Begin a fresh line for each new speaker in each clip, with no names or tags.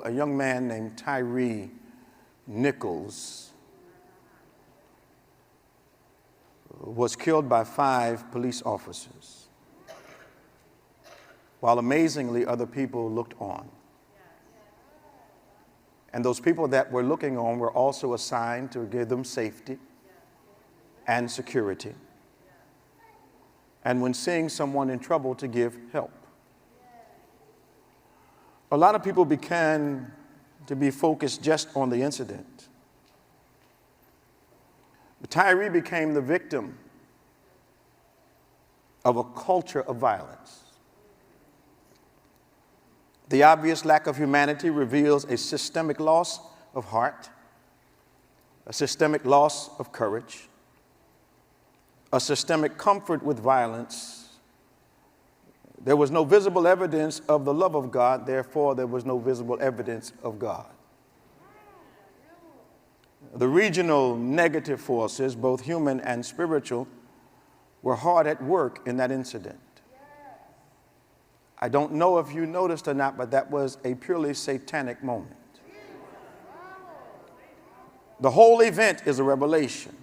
A young man named Tyree Nichols was killed by 5 police officers, while amazingly other people looked on. And those people that were looking on were also assigned to give them safety and security, and when seeing someone in trouble, to give help. A lot of people began to be focused just on the incident. But Tyree became the victim of a culture of violence. The obvious lack of humanity reveals a systemic loss of heart, a systemic loss of courage, a systemic comfort with violence. There was no visible evidence of the love of God, therefore there was no visible evidence of God. The regional negative forces, both human and spiritual, were hard at work in that incident. I don't know if you noticed or not, but that was a purely satanic moment. The whole event is a revelation.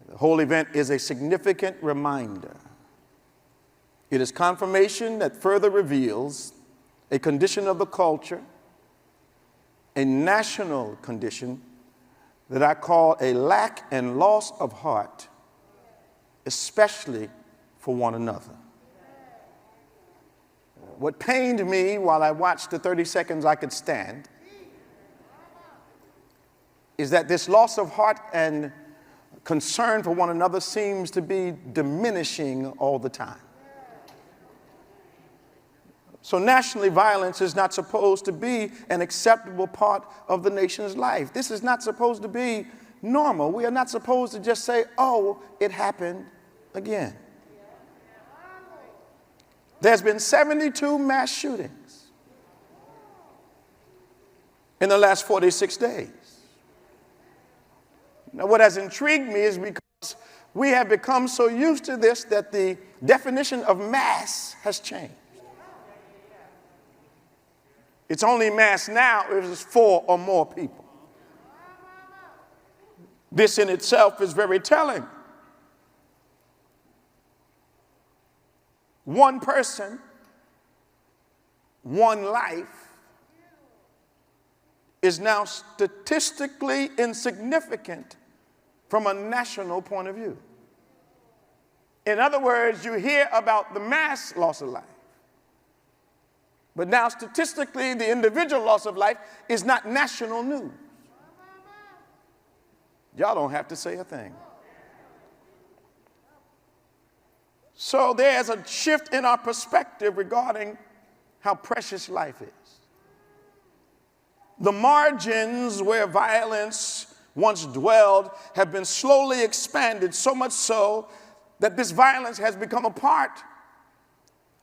The whole event is a significant reminder. It is confirmation that further reveals a condition of the culture, a national condition that I call a lack and loss of heart, especially for one another. What pained me while I watched the 30 seconds I could stand is that this loss of heart and concern for one another seems to be diminishing all the time. So nationally, violence is not supposed to be an acceptable part of the nation's life. This is not supposed to be normal. We are not supposed to just say, oh, it happened again. There's been 72 mass shootings in the last 46 days. Now, what has intrigued me is because we have become so used to this that the definition of mass has changed. It's only mass now if it's 4 or more people. This in itself is very telling. One person, one life is now statistically insignificant from a national point of view. In other words, you hear about the mass loss of life. But now statistically, the individual loss of life is not national news. Y'all don't have to say a thing. So there's a shift in our perspective regarding how precious life is. The margins where violence once dwelled have been slowly expanded, so much so that this violence has become a part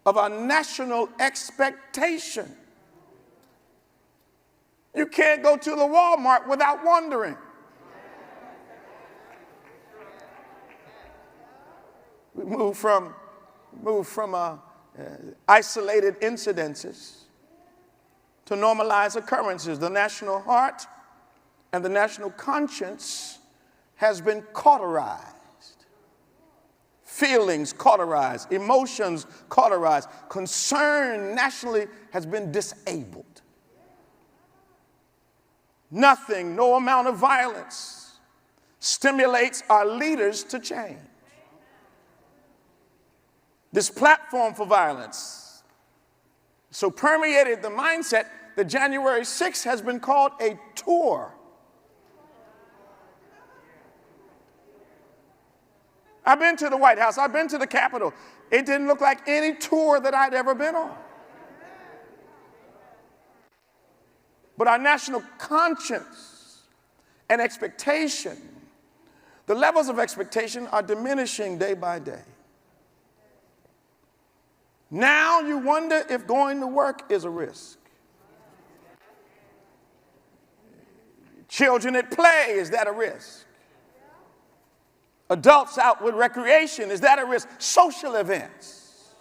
of our national expectation. You can't go to the Walmart without wondering. We move from isolated incidences to normalized occurrences. The national heart and the national conscience has been cauterized. Feelings cauterized, emotions cauterized, concern nationally has been disabled. Nothing, no amount of violence stimulates our leaders to change. This platform for violence so permeated the mindset that January 6th has been called a tour. I've been to the White House. I've been to the Capitol. It didn't look like any tour that I'd ever been on. But our national conscience and expectation, the levels of expectation are diminishing day by day. Now you wonder if going to work is a risk. Children at play, is that a risk? Adults out with recreation, is that a risk? Social events,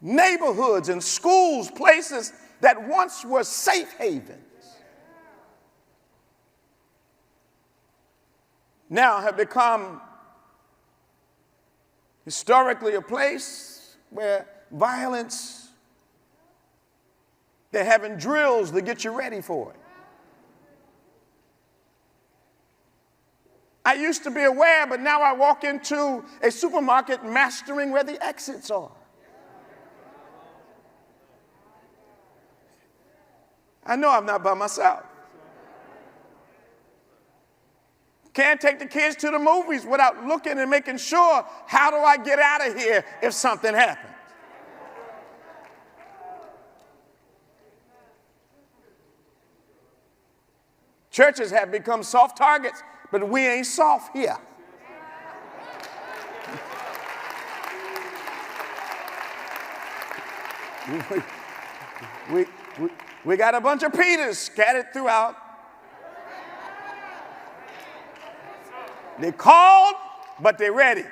neighborhoods and schools, places that once were safe havens now have become historically a place where violence, they're having drills to get you ready for it. I used to be aware, but now I walk into a supermarket mastering where the exits are. I know I'm not by myself. Can't take the kids to the movies without looking and making sure, how do I get out of here if something happens? Churches have become soft targets, but we ain't soft here. We got a bunch of Peters scattered throughout. They called, but they're ready.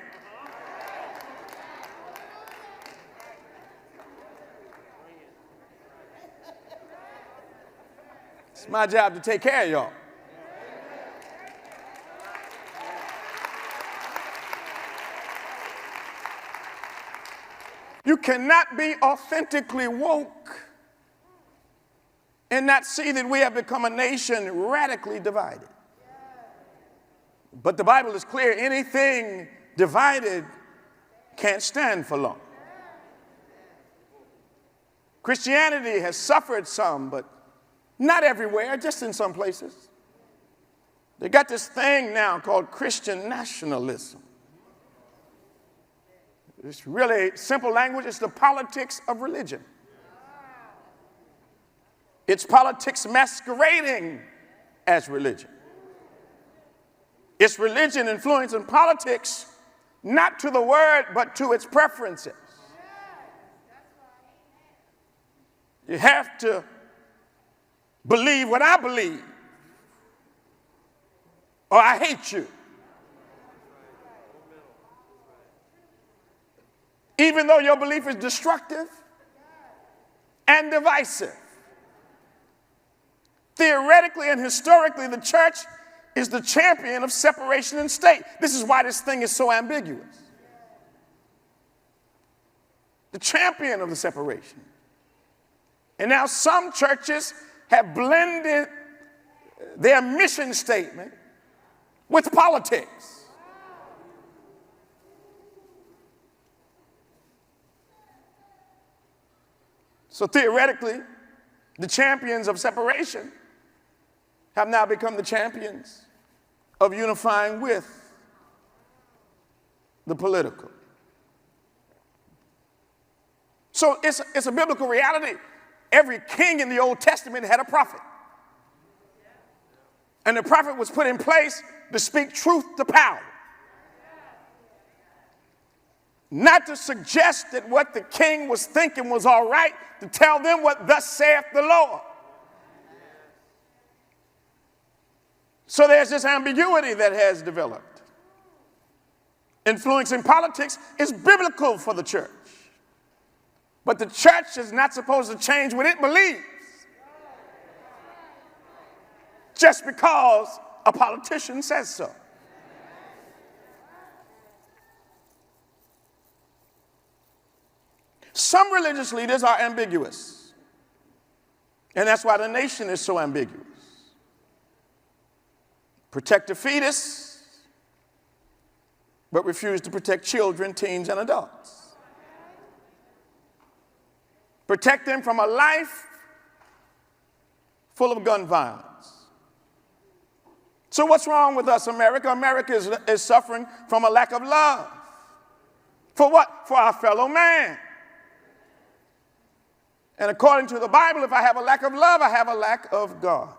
It's my job to take care of y'all. You cannot be authentically woke and not see that we have become a nation radically divided. But the Bible is clear, anything divided can't stand for long. Christianity has suffered some, but not everywhere, just in some places. They got this thing now called Christian nationalism. It's really simple language. It's the politics of religion. It's politics masquerading as religion. It's religion influencing politics, not to the word, but to its preferences. You have to believe what I believe, or I hate you. Even though your belief is destructive and divisive. Theoretically and historically, the church is the champion of separation in state. This is why this thing is so ambiguous. The champion of the separation. And now some churches have blended their mission statement with politics. So theoretically, the champions of separation have now become the champions of unifying with the political. So it's a biblical reality. Every king in the Old Testament had a prophet. And the prophet was put in place to speak truth to power. Not to suggest that what the king was thinking was all right, to tell them what thus saith the Lord. So there's this ambiguity that has developed. Influencing politics is biblical for the church. But the church is not supposed to change what it believes just because a politician says so. Some religious leaders are ambiguous. And that's why the nation is so ambiguous. Protect the fetus, but refuse to protect children, teens, and adults. Protect them from a life full of gun violence. So what's wrong with us, America? America is suffering from a lack of love. For what? For our fellow man. And according to the Bible, if I have a lack of love, I have a lack of God.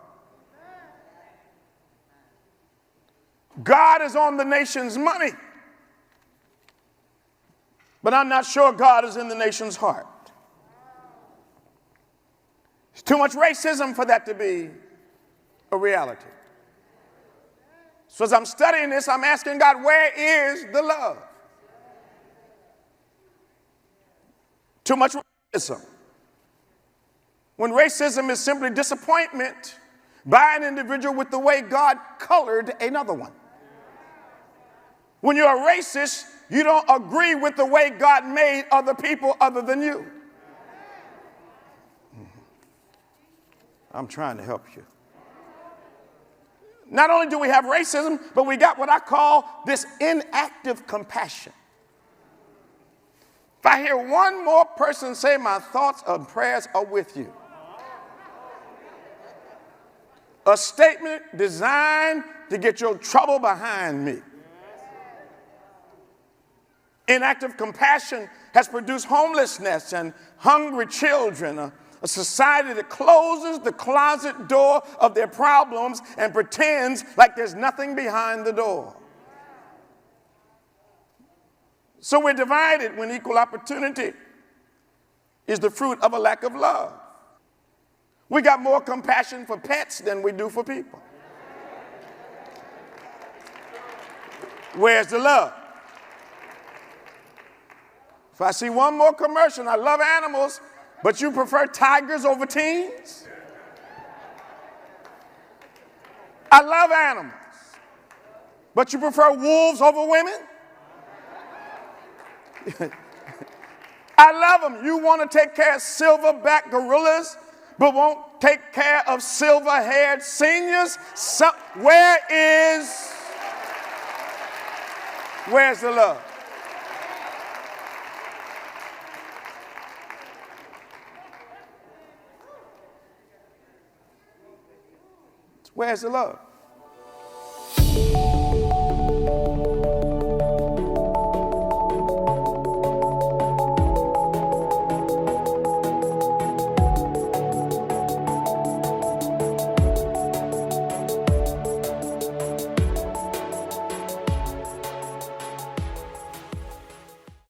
God is on the nation's money. But I'm not sure God is in the nation's heart. There's too much racism for that to be a reality. So as I'm studying this, I'm asking God, where is the love? Too much racism. When racism is simply disappointment by an individual with the way God colored another one. When you're a racist, you don't agree with the way God made other people other than you. I'm trying to help you. Not only do we have racism, but we got what I call this inactive compassion. If I hear one more person say, my thoughts and prayers are with you, a statement designed to get your trouble behind me. Inactive compassion has produced homelessness and hungry children, a society that closes the closet door of their problems and pretends like there's nothing behind the door. So we're divided when equal opportunity is the fruit of a lack of love. We got more compassion for pets than we do for people. Where's the love? If I see one more commercial, I love animals, but you prefer tigers over teens? I love animals, but you prefer wolves over women? I love them. You want to take care of silverback gorillas, but won't take care of silver-haired seniors? Where's the love? Where's the love?